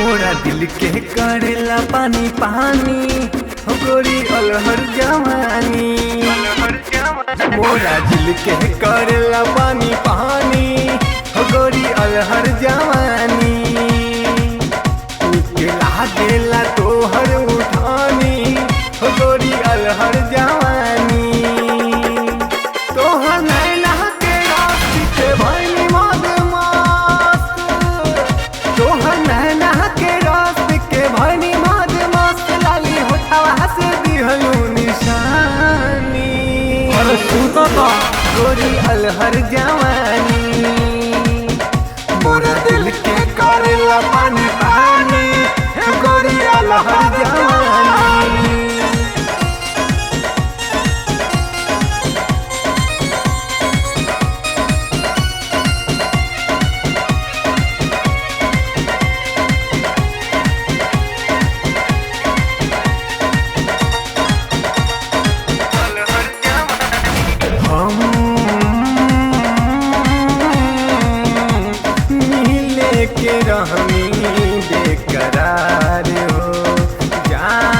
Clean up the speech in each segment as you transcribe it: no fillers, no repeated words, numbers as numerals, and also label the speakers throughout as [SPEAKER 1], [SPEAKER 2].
[SPEAKER 1] मोरा दिल के करेला पानी पानी हो गोरी अलहर जवानी। मोरा दिल के करेला पानी पानी हो गोरी अलहर जवानी। के लागेला तोहर उठानी हो गोरी अलहर जवानी। तोहर नैना के रास्ते के भइनी मद मस्त। तोहर नैना के रास्ते के भइनी मद मस्त। लाली होठवा से दिहलू निशानी और सुनो तो गोरी अलहर जवानी। मोरा दिल के करेला पानी पानी गोरी अलहर जवानी। के रहनी बेकरार हो जान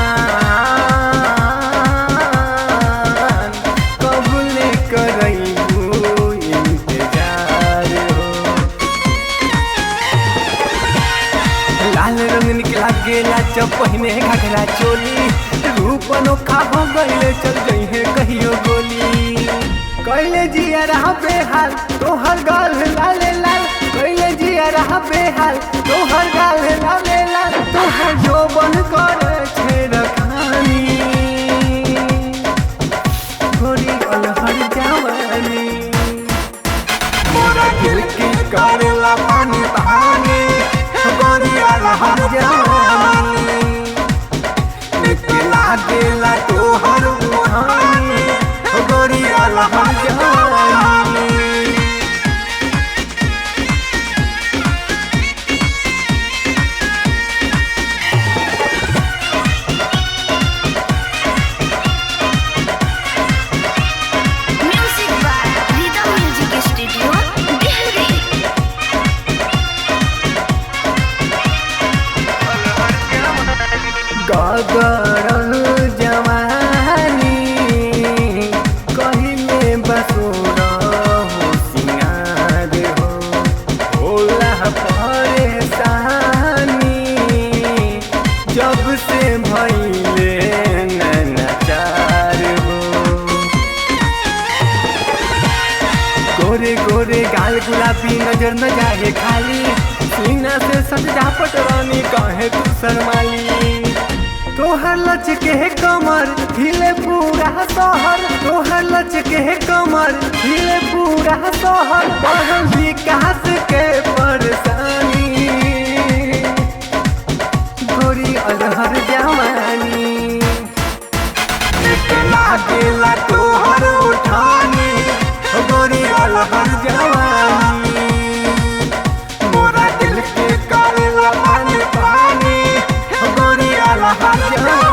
[SPEAKER 1] कबूले करैबू इंतजार हो। लाल रंग निकला गेला जब पहिने घाघरा चोली। रूप अनोखा हो गईले चल जइहे कहियो गोली। कैले जिया रहा बेहाल तोहर गाल लाले लाल। कैले जिया रहा बेहाल तोहर गाल लाले लाल। तोहर जो बन करे छेड़खानी गोरी अलहर जवानी। मोरा दिल के करेला पानी पानी गोरी अलहर जवानी। निकला गेला तोहर उठानी गोरी अलहर जवानी। गगरल जवानी कहिले बसोर हो सिंगार हो। होला परेशानी जब से भइले नैनाचार हो। गोरे गोरे गाल गुलाबी नजर न जाए खाली। सीना से सजा पटरानी काहे तू शर्माली। तोहर लचके कमर हिले पूरा शहर। तोहर लचके कमर हिले पूरा शहर। बढ़ल विकास के परेशानी गोरी अलहर जवानी। लागेला तोहर उठानी गोरी अलहर जवानी। मोरा दिल के करेला पानी पानी गोरी अलहर जवानी।